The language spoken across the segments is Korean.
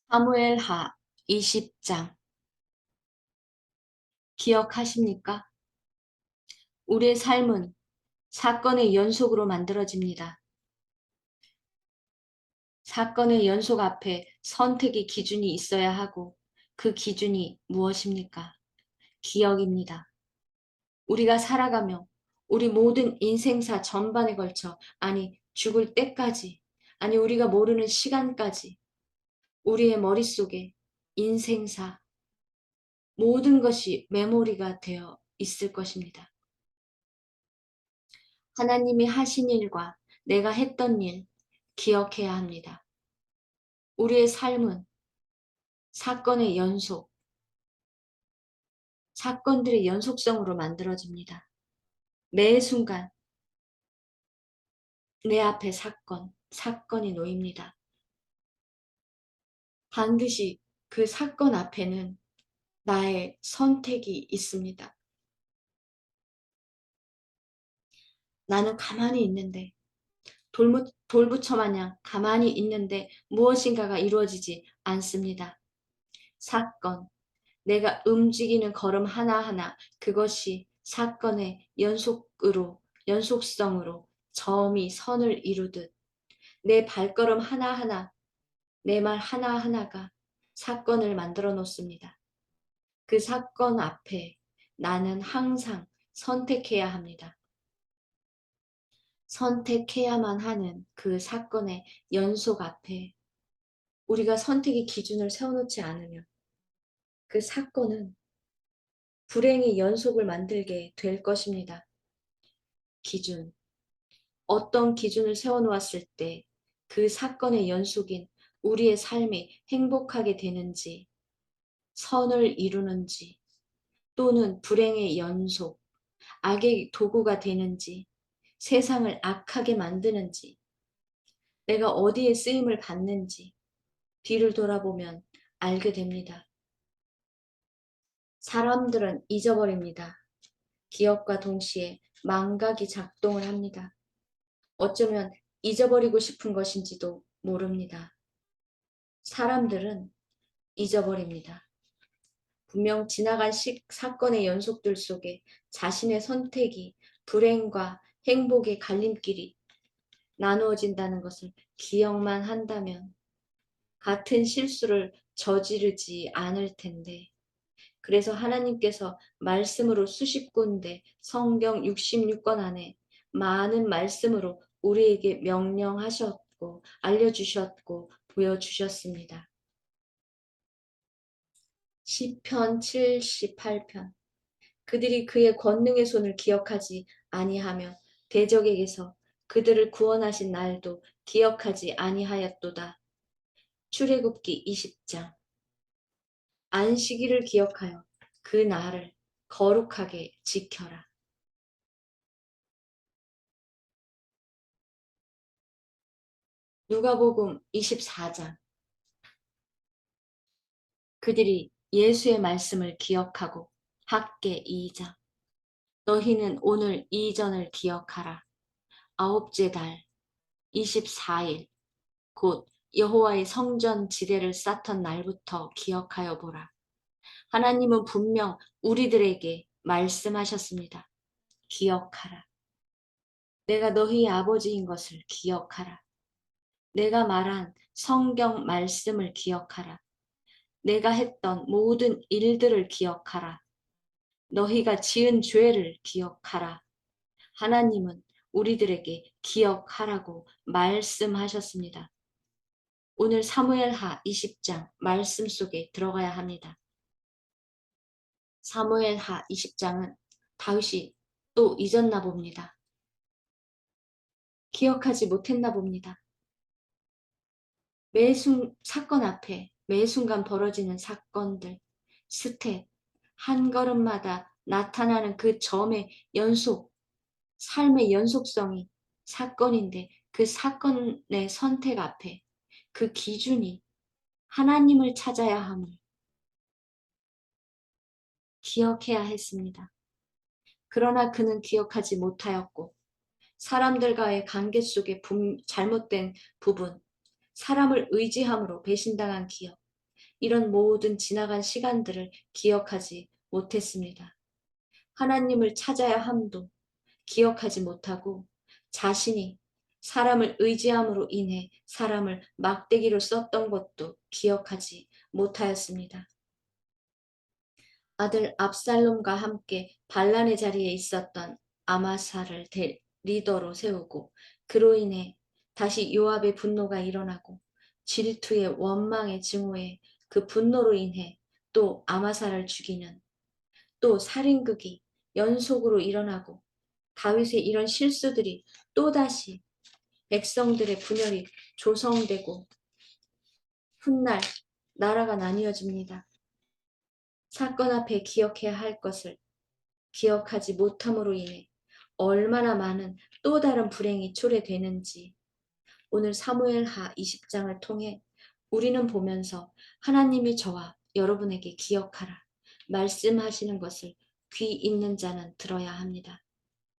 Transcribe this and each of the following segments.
사무엘하 20장 기억하십니까? 우리의 삶은 사건의 연속으로 만들어집니다. 사건의 연속 앞에 선택의 기준이 있어야 하고 그 기준이 무엇입니까? 기억입니다. 우리가 살아가며 우리 모든 인생사 전반에 걸쳐, 아니 죽을 때까지, 아니 우리가 모르는 시간까지 우리의 머릿속에 인생사 모든 것이 메모리가 되어 있을 것입니다. 하나님이 하신 일과 내가 했던 일 기억해야 합니다. 우리의 삶은 사건의 연속, 사건들의 연속성으로 만들어집니다. 매 순간 내 앞에 사건이 놓입니다. 반드시 그 사건 앞에는 나의 선택이 있습니다. 나는 가만히 있는데 돌부처 마냥 가만히 있는데 무엇인가가 이루어지지 않습니다. 사건, 내가 움직이는 걸음 하나하나 그것이 사건의 연속성으로 점이 선을 이루듯 내 발걸음 하나하나, 내 말 하나하나가 사건을 만들어 놓습니다. 그 사건 앞에 나는 항상 선택해야 합니다. 선택해야만 하는 그 사건의 연속 앞에 우리가 선택의 기준을 세워놓지 않으면 그 사건은 불행의 연속을 만들게 될 것입니다. 기준. 어떤 기준을 세워놓았을 때 그 사건의 연속인 우리의 삶이 행복하게 되는지, 선을 이루는지, 또는 불행의 연속, 악의 도구가 되는지, 세상을 악하게 만드는지, 내가 어디에 쓰임을 받는지 뒤를 돌아보면 알게 됩니다. 사람들은 잊어버립니다. 기억과 동시에 망각이 작동을 합니다. 어쩌면 잊어버리고 싶은 것인지도 모릅니다. 사람들은 잊어버립니다. 분명 지나간 사건의 연속들 속에 자신의 선택이 불행과 행복의 갈림길이 나누어진다는 것을 기억만 한다면 같은 실수를 저지르지 않을 텐데, 그래서 하나님께서 말씀으로 수십 군데 성경 66권 안에 많은 말씀으로 우리에게 명령하셨고 알려주셨고 보여주셨습니다. 시편 78편. 그들이 그의 권능의 손을 기억하지 아니하며 대적에게서 그들을 구원하신 날도 기억하지 아니하였도다. 출애굽기 20장. 안식일을 기억하여 그 날을 거룩하게 지켜라. 누가복음 24장. 그들이 예수의 말씀을 기억하고 학계 2장. 너희는 오늘 이전을 기억하라. 아홉째 달 24일 곧 여호와의 성전 지대를 쌓던 날부터 기억하여 보라. 하나님은 분명 우리들에게 말씀하셨습니다. 기억하라. 내가 너희의 아버지인 것을 기억하라. 내가 말한 성경 말씀을 기억하라. 내가 했던 모든 일들을 기억하라. 너희가 지은 죄를 기억하라. 하나님은 우리들에게 기억하라고 말씀하셨습니다. 오늘 사무엘하 20장 말씀 속에 들어가야 합니다. 사무엘하 20장은 다윗이 또 잊었나 봅니다. 기억하지 못했나 봅니다. 사건 앞에 매 순간 벌어지는 사건들, 스텝, 한 걸음마다 나타나는 그 점의 연속, 삶의 연속성이 사건인데 그 사건의 선택 앞에 그 기준이 하나님을 찾아야 함을 기억해야 했습니다. 그러나 그는 기억하지 못하였고 사람들과의 관계 속에 잘못된 부분, 사람을 의지함으로 배신당한 기억, 이런 모든 지나간 시간들을 기억하지 못했습니다. 하나님을 찾아야 함도 기억하지 못하고 자신이 사람을 의지함으로 인해 사람을 막대기로 썼던 것도 기억하지 못하였습니다. 아들 압살롬과 함께 반란의 자리에 있었던 아마사를 리더로 세우고 그로 인해 다시 요압의 분노가 일어나고 질투의 원망의 증오에 그 분노로 인해 또 아마사를 죽이는 또 살인극이 연속으로 일어나고 다윗의 이런 실수들이 또다시 백성들의 분열이 조성되고 훗날 나라가 나뉘어집니다. 사건 앞에 기억해야 할 것을 기억하지 못함으로 인해 얼마나 많은 또 다른 불행이 초래되는지 오늘 사무엘하 20장을 통해 우리는 보면서 하나님이 저와 여러분에게 기억하라 말씀하시는 것을 귀 있는 자는 들어야 합니다.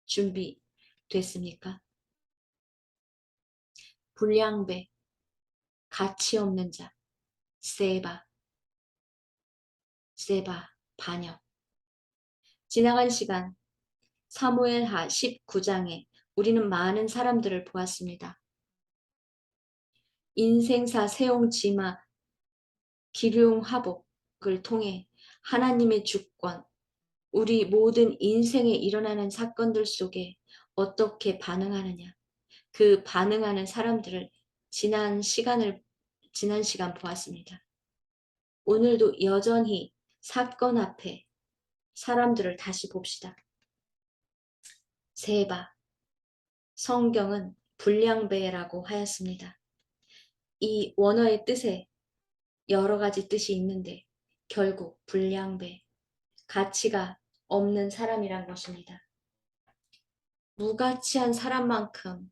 준비됐습니까? 불량배, 가치 없는 자, 세바, 반역. 지나간 시간 사무엘하 19장에 우리는 많은 사람들을 보았습니다. 인생사 세옹지마 기륭화복을 통해 하나님의 주권, 우리 모든 인생에 일어나는 사건들 속에 어떻게 반응하느냐, 그 반응하는 사람들을 지난 시간 보았습니다. 오늘도 여전히 사건 앞에 사람들을 다시 봅시다. 세바, 성경은 불량배라고 하였습니다. 이 원어의 뜻에 여러 가지 뜻이 있는데 결국 불량배, 가치가 없는 사람이란 것입니다. 무가치한 사람만큼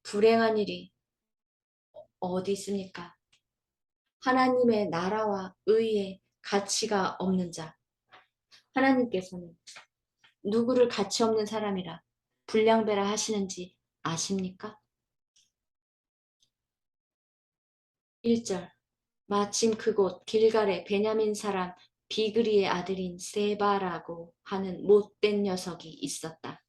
불행한 일이 어디 있습니까? 하나님의 나라와 의에 가치가 없는 자. 하나님께서는 누구를 가치 없는 사람이라 불량배라 하시는지 아십니까? 1절 마침 그곳 길갈에 베냐민 사람 비그리의 아들인 세바라고 하는 못된 녀석이 있었다.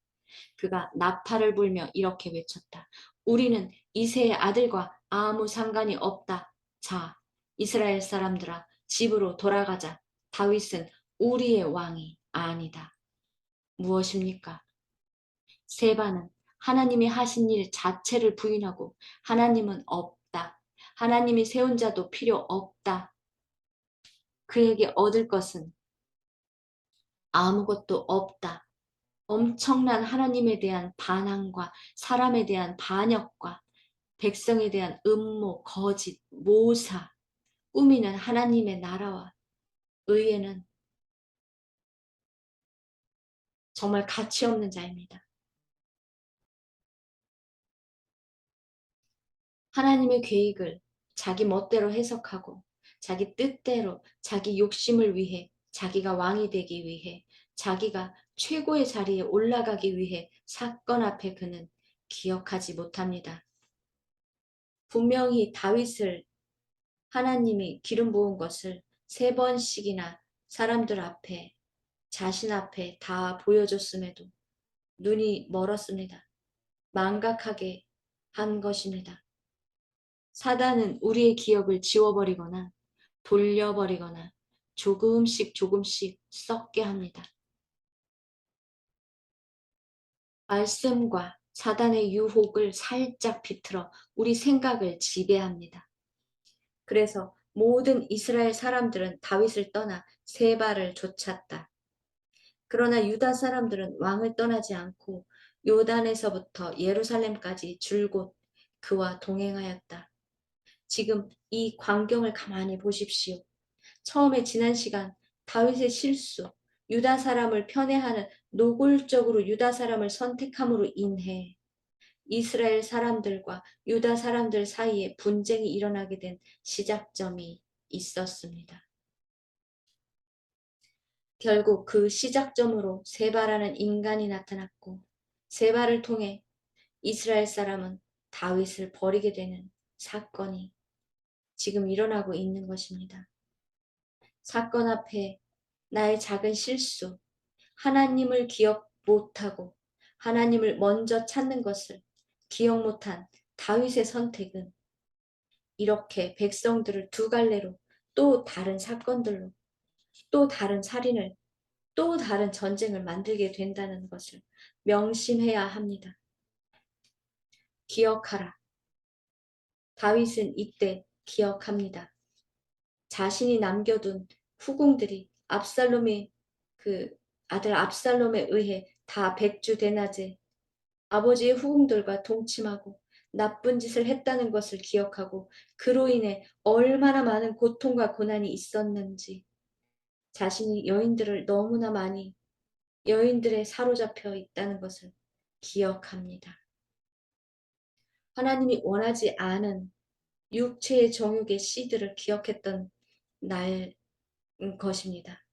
그가 나팔을 불며 이렇게 외쳤다. 우리는 이새의 아들과 아무 상관이 없다. 자, 이스라엘 사람들아 집으로 돌아가자. 다윗은 우리의 왕이 아니다. 무엇입니까? 세바는 하나님이 하신 일 자체를 부인하고 하나님은 없다. 하나님이 세운 자도 필요 없다. 그에게 얻을 것은 아무것도 없다. 엄청난 하나님에 대한 반항과 사람에 대한 반역과 백성에 대한 음모, 거짓, 모사, 꾸미는 하나님의 나라와 의에는 정말 가치 없는 자입니다. 하나님의 계획을 자기 멋대로 해석하고 자기 뜻대로 자기 욕심을 위해 자기가 왕이 되기 위해 자기가 최고의 자리에 올라가기 위해 사건 앞에 그는 기억하지 못합니다. 분명히 다윗을 하나님이 기름 부은 것을 3번씩이나 사람들 앞에 자신 앞에 다 보여줬음에도 눈이 멀었습니다. 망각하게 한 것입니다. 사단은 우리의 기억을 지워버리거나 돌려버리거나 조금씩 썩게 합니다. 말씀과 사단의 유혹을 살짝 비틀어 우리 생각을 지배합니다. 그래서 모든 이스라엘 사람들은 다윗을 떠나 세바를 쫓았다. 그러나 유다 사람들은 왕을 떠나지 않고 요단에서부터 예루살렘까지 줄곧 그와 동행하였다. 지금 이 광경을 가만히 보십시오. 처음에 지난 시간 다윗의 실수, 유다 사람을 편애하는 노골적으로 유다 사람을 선택함으로 인해 이스라엘 사람들과 유다 사람들 사이에 분쟁이 일어나게 된 시작점이 있었습니다. 결국 그 시작점으로 세바라는 인간이 나타났고 세바를 통해 이스라엘 사람은 다윗을 버리게 되는 사건이 지금 일어나고 있는 것입니다. 사건 앞에 나의 작은 실수, 하나님을 기억 못하고 하나님을 먼저 찾는 것을 기억 못한 다윗의 선택은 이렇게 백성들을 두 갈래로 또 다른 사건들로 또 다른 살인을 또 다른 전쟁을 만들게 된다는 것을 명심해야 합니다. 기억하라. 다윗은 이때 기억합니다. 자신이 남겨둔 후궁들이 압살롬의 그 아들 압살롬에 의해 다 백주대낮에 아버지의 후궁들과 동침하고 나쁜 짓을 했다는 것을 기억하고 그로 인해 얼마나 많은 고통과 고난이 있었는지 자신이 여인들을 너무나 많이 여인들에 사로잡혀 있다는 것을 기억합니다. 하나님이 원하지 않은 육체의 정욕의 씨들을 기억했던 날 것입니다.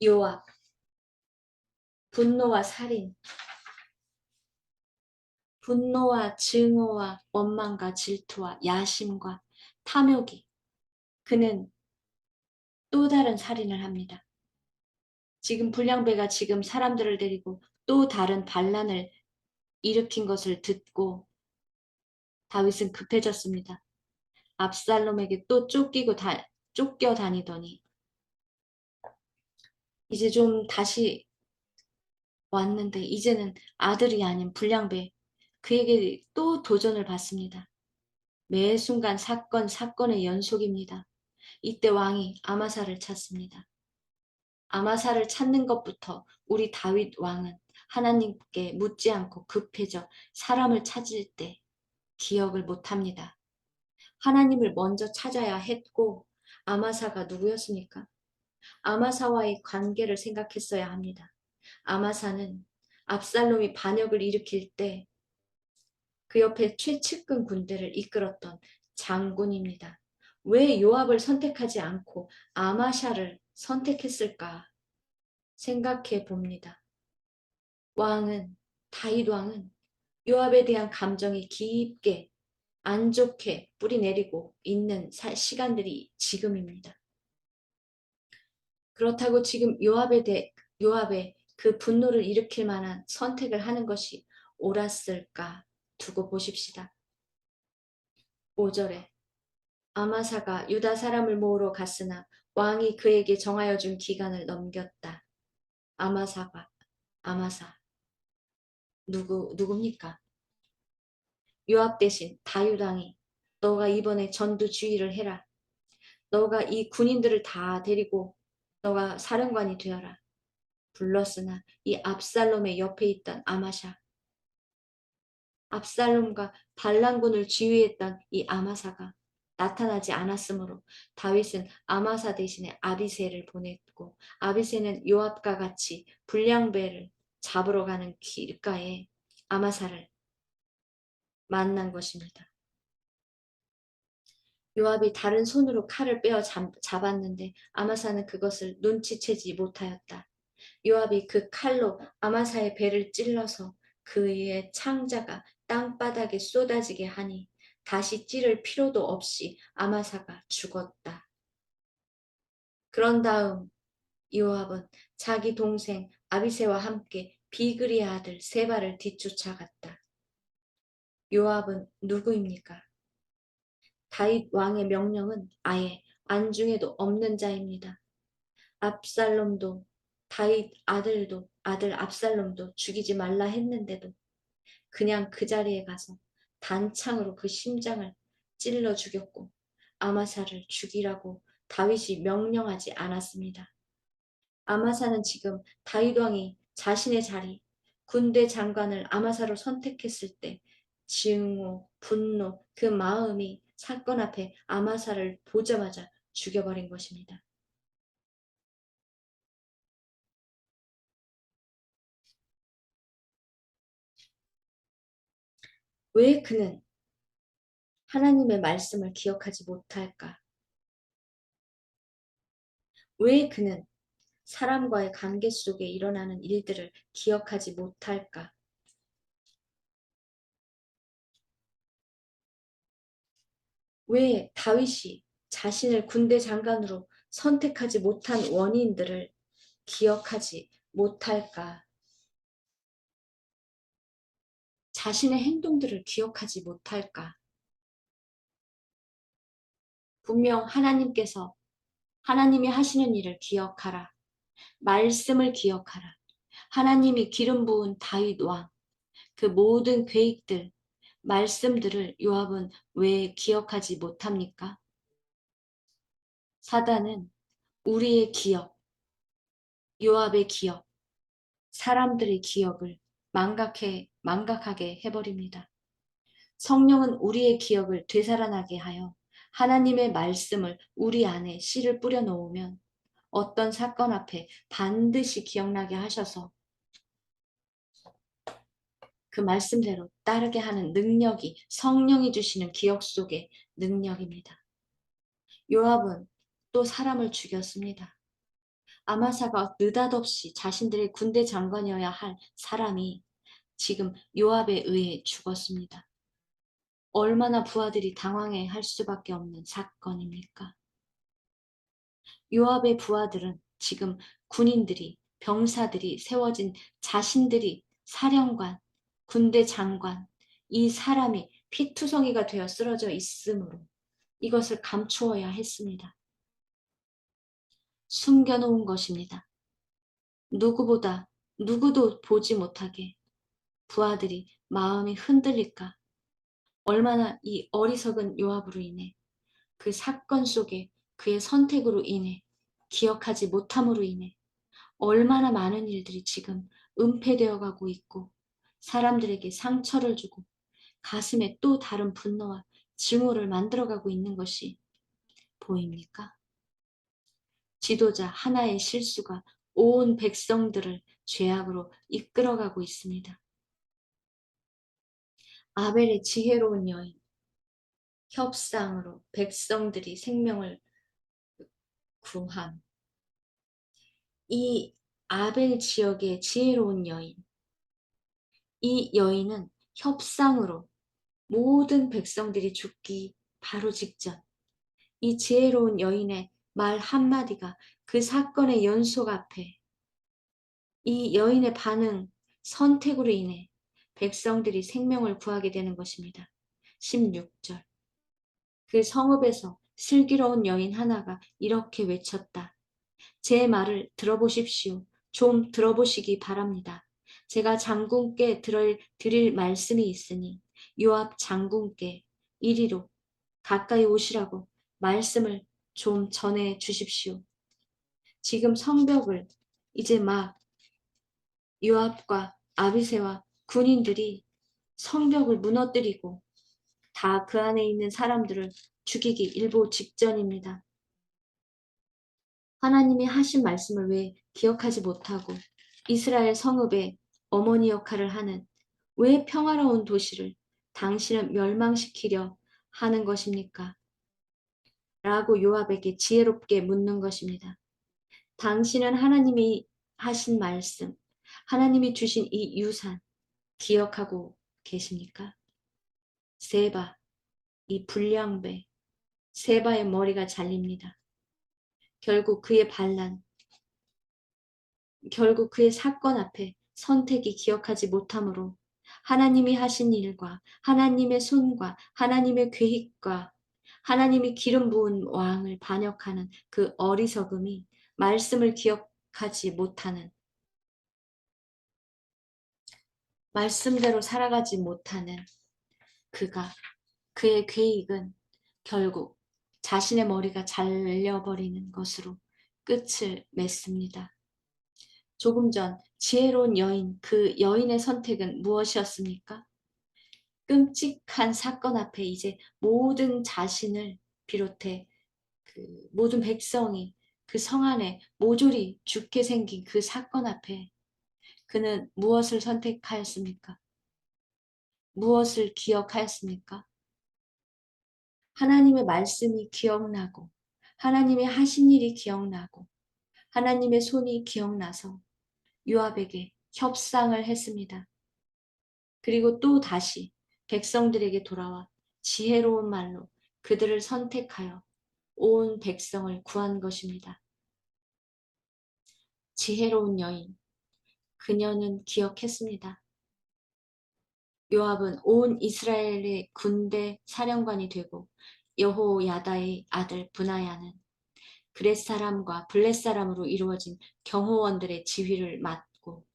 요압, 분노와 살인, 분노와 증오와 원망과 질투와 야심과 탐욕이 그는 또 다른 살인을 합니다. 지금 불량배가 지금 사람들을 데리고 또 다른 반란을 일으킨 것을 듣고 다윗은 급해졌습니다. 압살롬에게 또 쫓겨 다니더니 이제 좀 다시 왔는데 이제는 아들이 아닌 불량배 그에게 또 도전을 받습니다. 매 순간 사건의 연속입니다. 이때 왕이 아마사를 찾습니다. 아마사를 찾는 것부터 우리 다윗 왕은 하나님께 묻지 않고 급해져 사람을 찾을 때 기억을 못합니다. 하나님을 먼저 찾아야 했고 아마사가 누구였습니까? 아마사와의 관계를 생각했어야 합니다. 아마사는 압살롬이 반역을 일으킬 때 그 옆에 최측근 군대를 이끌었던 장군입니다. 왜 요압을 선택하지 않고 아마샤를 선택했을까 생각해 봅니다. 다윗 왕은 요압에 대한 감정이 깊게 안 좋게 뿌리내리고 있는 시간들이 지금입니다. 그렇다고 지금 요압의 그 분노를 일으킬 만한 선택을 하는 것이 옳았을까 두고 보십시다. 5절에 아마사가 유다 사람을 모으러 갔으나 왕이 그에게 정하여 준 기간을 넘겼다. 아마사 누굽니까? 요압 대신 다윗 왕이 너가 이번에 전투 주의를 해라. 너가 이 군인들을 다 데리고 너가 사령관이 되어라. 불렀으나 이 압살롬의 옆에 있던 압살롬과 반란군을 지휘했던 이 아마사가 나타나지 않았으므로 다윗은 아마사 대신에 아비새를 보냈고 아비새는 요압과 같이 불량배를 잡으러 가는 길가에 아마사를 만난 것입니다. 요압이 다른 손으로 칼을 빼어 잡았는데 아마사는 그것을 눈치채지 못하였다. 요압이 그 칼로 아마사의 배를 찔러서 그의 창자가 땅바닥에 쏟아지게 하니 다시 찌를 필요도 없이 아마사가 죽었다. 그런 다음 요압은 자기 동생 아비새와 함께 비그리의 아들 세바를 뒤쫓아갔다. 요압은 누구입니까? 다윗 왕의 명령은 아예 안중에도 없는 자입니다. 압살롬도 다윗 아들 압살롬도 죽이지 말라 했는데도 그냥 그 자리에 가서 단창으로 그 심장을 찔러 죽였고 아마사를 죽이라고 다윗이 명령하지 않았습니다. 아마사는 지금 다윗 왕이 자신의 자리 군대 장관을 아마사로 선택했을 때 증오, 분노, 그 마음이 사건 앞에 아마사를 보자마자 죽여버린 것입니다. 왜 그는 하나님의 말씀을 기억하지 못할까? 왜 그는 사람과의 관계 속에 일어나는 일들을 기억하지 못할까? 왜 다윗이 자신을 군대 장관으로 선택하지 못한 원인들을 기억하지 못할까? 자신의 행동들을 기억하지 못할까? 분명 하나님이 하시는 일을 기억하라. 말씀을 기억하라. 하나님이 기름 부은 다윗 왕, 그 모든 계획들, 말씀들을 요압은 왜 기억하지 못합니까? 사단은 우리의 기억, 요압의 기억, 사람들의 기억을 망각하게 해버립니다. 성령은 우리의 기억을 되살아나게 하여 하나님의 말씀을 우리 안에 씨를 뿌려 놓으면 어떤 사건 앞에 반드시 기억나게 하셔서 그 말씀대로 따르게 하는 능력이 성령이 주시는 기억 속의 능력입니다. 요압은 또 사람을 죽였습니다. 아마사가 느닷없이 자신들의 군대 장관이어야 할 사람이 지금 요압에 의해 죽었습니다. 얼마나 부하들이 당황해 할 수밖에 없는 사건입니까? 요압의 부하들은 지금 군인들이, 병사들이 세워진 자신들이 사령관, 군대 장관, 이 사람이 피투성이가 되어 쓰러져 있으므로 이것을 감추어야 했습니다. 숨겨놓은 것입니다. 누구도 보지 못하게 부하들이 마음이 흔들릴까? 얼마나 이 어리석은 요압으로 인해 그 사건 속에 그의 선택으로 인해 기억하지 못함으로 인해 얼마나 많은 일들이 지금 은폐되어 가고 있고 사람들에게 상처를 주고 가슴에 또 다른 분노와 증오를 만들어가고 있는 것이 보입니까? 지도자 하나의 실수가 온 백성들을 죄악으로 이끌어가고 있습니다. 아벨의 지혜로운 여인, 협상으로 백성들이 생명을 구함. 이 아벨 지역의 지혜로운 여인, 이 여인은 협상으로 모든 백성들이 죽기 바로 직전 이 지혜로운 여인의 말 한마디가 그 사건의 연속 앞에 이 여인의 반응, 선택으로 인해 백성들이 생명을 구하게 되는 것입니다. 16절. 그 성읍에서 슬기로운 여인 하나가 이렇게 외쳤다. 제 말을 들어보십시오. 좀 들어보시기 바랍니다. 제가 장군께 드릴 말씀이 있으니 요압 장군께 이리로 가까이 오시라고 말씀을 좀 전해 주십시오. 지금 성벽을 이제 막 요압과 아비새와 군인들이 성벽을 무너뜨리고 다 그 안에 있는 사람들을 죽이기 일보 직전입니다. 하나님이 하신 말씀을 왜 기억하지 못하고 이스라엘 성읍의 어머니 역할을 하는 왜 평화로운 도시를 당신은 멸망시키려 하는 것입니까? 라고 요압에게 지혜롭게 묻는 것입니다. 당신은 하나님이 하신 말씀, 하나님이 주신 이 유산 기억하고 계십니까? 세바, 이 불량배, 세바의 머리가 잘립니다. 결국 그의 사건 앞에 선택이 기억하지 못하므로 하나님이 하신 일과 하나님의 손과 하나님의 계획과 하나님이 기름 부은 왕을 반역하는 그 어리석음이 말씀을 기억하지 못하는 말씀대로 살아가지 못하는 그의 계획은 결국 자신의 머리가 잘려버리는 것으로 끝을 맺습니다. 조금 전 지혜로운 여인, 그 여인의 선택은 무엇이었습니까? 끔찍한 사건 앞에 이제 모든 자신을 비롯해 그 모든 백성이 그 성 안에 모조리 죽게 생긴 그 사건 앞에 그는 무엇을 선택하였습니까? 무엇을 기억하였습니까? 하나님의 말씀이 기억나고 하나님의 하신 일이 기억나고 하나님의 손이 기억나서 요압에게 협상을 했습니다. 그리고 또 다시 백성들에게 돌아와 지혜로운 말로 그들을 선택하여 온 백성을 구한 것입니다. 지혜로운 여인, 그녀는 기억했습니다. 요압은 온 이스라엘의 군대 사령관이 되고 여호야다의 아들 브나야는 그렛 사람과 블렛 사람으로 이루어진 경호원들의 지휘를 맡고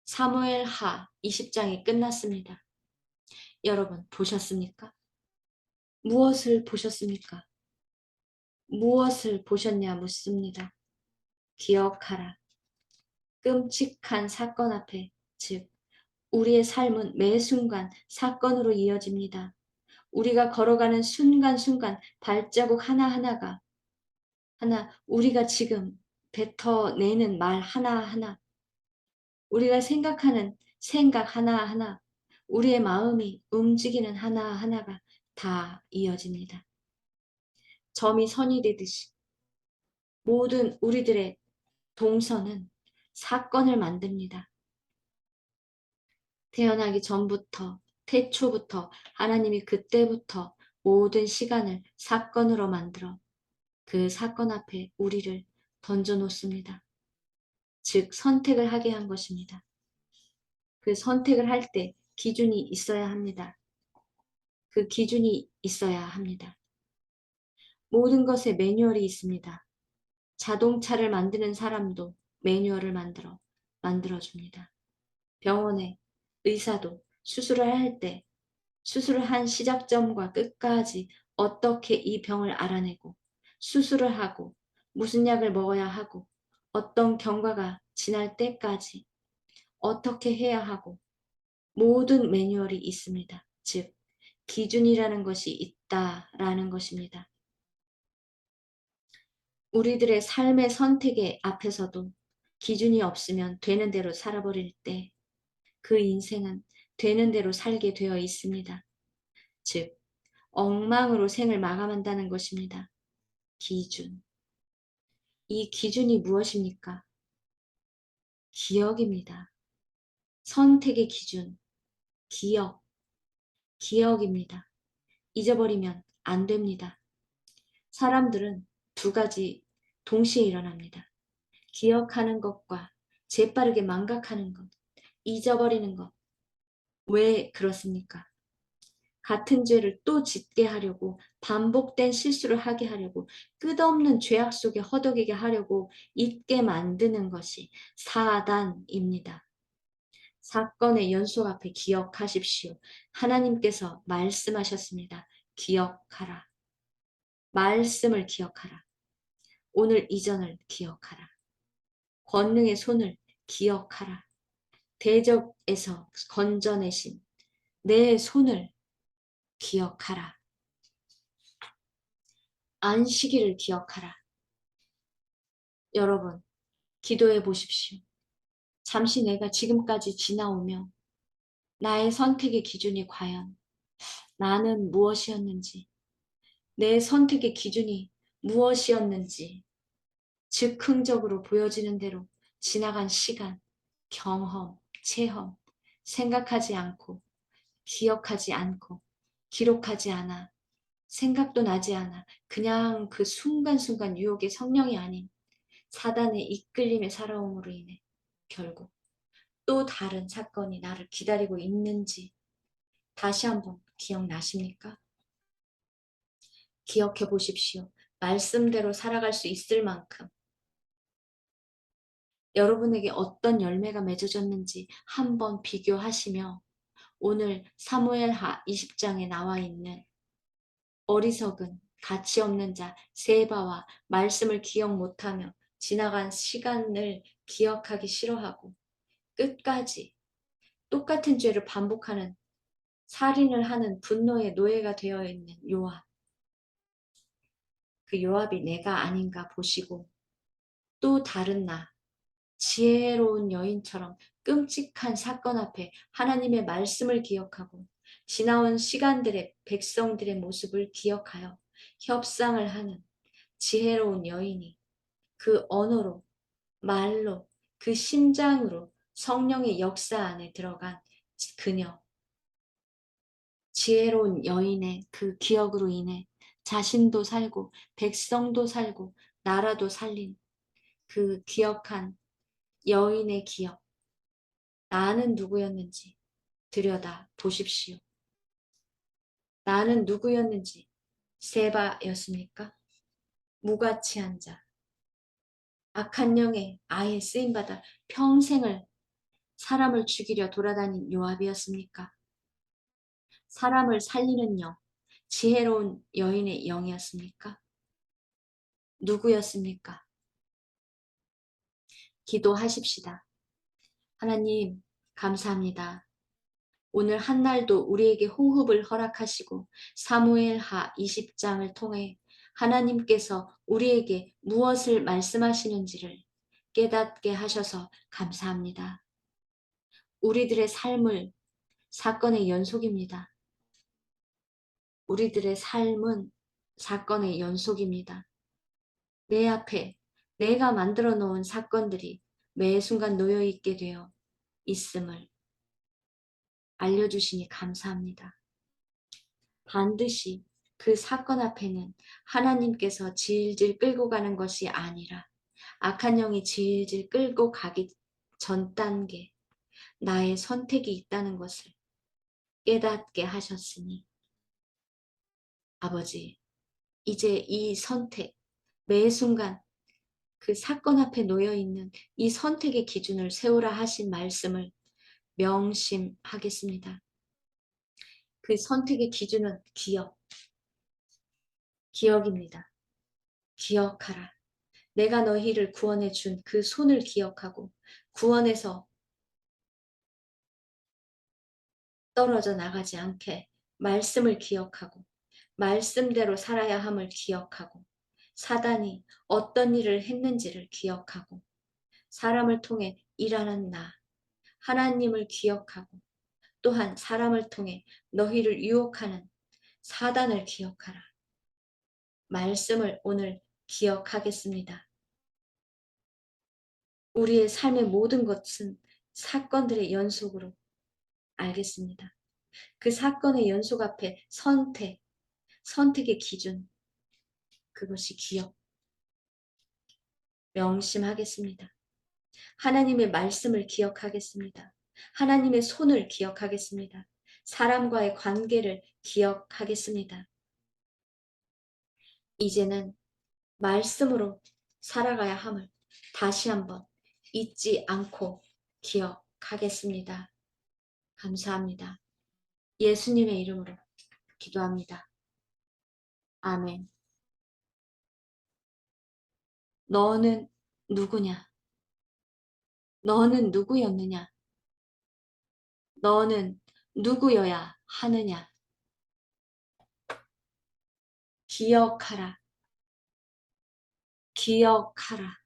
사무엘 하 20장이 끝났습니다. 여러분 보셨습니까? 무엇을 보셨습니까? 무엇을 보셨냐 묻습니다. 기억하라. 끔찍한 사건 앞에, 즉 우리의 삶은 매 순간 사건으로 이어집니다. 우리가 걸어가는 순간순간 발자국 하나하나가 우리가 지금 뱉어내는 말 하나하나, 우리가 생각하는 생각 하나하나, 우리의 마음이 움직이는 하나하나가 다 이어집니다. 점이 선이 되듯이 모든 우리들의 동선은 사건을 만듭니다. 태어나기 전부터, 태초부터 하나님이 그때부터 모든 시간을 사건으로 만들어 그 사건 앞에 우리를 던져놓습니다. 즉 선택을 하게 한 것입니다. 그 선택을 할 때 기준이 있어야 합니다. 그 기준이 있어야 합니다. 모든 것에 매뉴얼이 있습니다. 자동차를 만드는 사람도 매뉴얼을 만들어줍니다. 병원에 의사도 수술을 할 때 수술을 한 시작점과 끝까지 어떻게 이 병을 알아내고 수술을 하고 무슨 약을 먹어야 하고 어떤 경과가 지날 때까지 어떻게 해야 하고 모든 매뉴얼이 있습니다. 즉 기준이라는 것이 있다라는 것입니다. 우리들의 삶의 선택의 앞에서도 기준이 없으면 되는 대로 살아버릴 때 그 인생은 되는 대로 살게 되어 있습니다. 즉 엉망으로 생을 마감한다는 것입니다. 기준. 이 기준이 무엇입니까? 기억입니다. 선택의 기준, 기억입니다. 잊어버리면 안 됩니다. 사람들은 두 가지 동시에 일어납니다. 기억하는 것과 재빠르게 망각하는 것, 잊어버리는 것. 왜 그렇습니까? 같은 죄를 또 짓게 하려고, 반복된 실수를 하게 하려고, 끝없는 죄악 속에 허덕이게 하려고 잊게 만드는 것이 사단입니다. 사건의 연속 앞에 기억하십시오. 하나님께서 말씀하셨습니다. 기억하라. 말씀을 기억하라. 오늘 이전을 기억하라. 권능의 손을 기억하라. 대적에서 건져내신 내 손을 기억하라. 안식일을 기억하라. 여러분, 기도해 보십시오. 잠시 내가 지금까지 지나오며 나의 선택의 기준이 과연 나는 무엇이었는지, 내 선택의 기준이 무엇이었는지, 즉흥적으로 보여지는 대로 지나간 시간, 경험, 체험, 생각하지 않고, 기억하지 않고, 기록하지 않아, 생각도 나지 않아, 그냥 그 순간순간 유혹의 성령이 아닌 사단의 이끌림에 살아옴으로 인해 결국 또 다른 사건이 나를 기다리고 있는지 다시 한번 기억나십니까? 기억해 보십시오. 말씀대로 살아갈 수 있을 만큼 여러분에게 어떤 열매가 맺어졌는지 한번 비교하시며 오늘 사무엘하 20장에 나와 있는 어리석은 가치 없는 자 세바와 말씀을 기억 못하며 지나간 시간을 기억하기 싫어하고 끝까지 똑같은 죄를 반복하는 살인을 하는 분노의 노예가 되어 있는 요압. 그 요압이 내가 아닌가 보시고 또 다른 나, 지혜로운 여인처럼 끔찍한 사건 앞에 하나님의 말씀을 기억하고 지나온 시간들의 백성들의 모습을 기억하여 협상을 하는 지혜로운 여인이 그 언어로, 말로, 그 심장으로 성령의 역사 안에 들어간 그녀, 지혜로운 여인의 그 기억으로 인해 자신도 살고 백성도 살고 나라도 살린 그 기억한 여인의 기억. 나는 누구였는지 들여다 보십시오. 나는 누구였는지 세바였습니까? 무가치한 자, 악한 영의 아예 쓰임받아 평생을 사람을 죽이려 돌아다닌 요압이었습니까? 사람을 살리는 영, 지혜로운 여인의 영이었습니까? 누구였습니까? 기도하십시다. 하나님, 감사합니다. 오늘 한날도 우리에게 호흡을 허락하시고 사무엘하 20장을 통해 하나님께서 우리에게 무엇을 말씀하시는지를 깨닫게 하셔서 감사합니다. 우리들의 삶을 사건의 연속입니다. 우리들의 삶은 사건의 연속입니다. 내 앞에 내가 만들어 놓은 사건들이 매 순간 놓여 있게 되어 있음을 알려주시니 감사합니다. 반드시 그 사건 앞에는 하나님께서 질질 끌고 가는 것이 아니라 악한 영이 질질 끌고 가기 전 단계 나의 선택이 있다는 것을 깨닫게 하셨으니 아버지, 이제 이 선택, 매 순간 그 사건 앞에 놓여 있는 이 선택의 기준을 세우라 하신 말씀을 명심하겠습니다. 그 선택의 기준은 기억입니다. 기억하라. 내가 너희를 구원해 준 그 손을 기억하고 구원에서 떨어져 나가지 않게 말씀을 기억하고 말씀대로 살아야 함을 기억하고 사단이 어떤 일을 했는지를 기억하고 사람을 통해 일하는 나 하나님을 기억하고 또한 사람을 통해 너희를 유혹하는 사단을 기억하라. 말씀을 오늘 기억하겠습니다. 우리의 삶의 모든 것은 사건들의 연속으로 알겠습니다. 그 사건의 연속 앞에 선택의 기준, 그것이 기억, 명심하겠습니다. 하나님의 말씀을 기억하겠습니다. 하나님의 손을 기억하겠습니다. 사람과의 관계를 기억하겠습니다. 이제는 말씀으로 살아가야 함을 다시 한번 잊지 않고 기억하겠습니다. 감사합니다. 예수님의 이름으로 기도합니다. 아멘. 너는 누구냐? 너는 누구였느냐? 너는 누구여야 하느냐? 기억하라. 기억하라.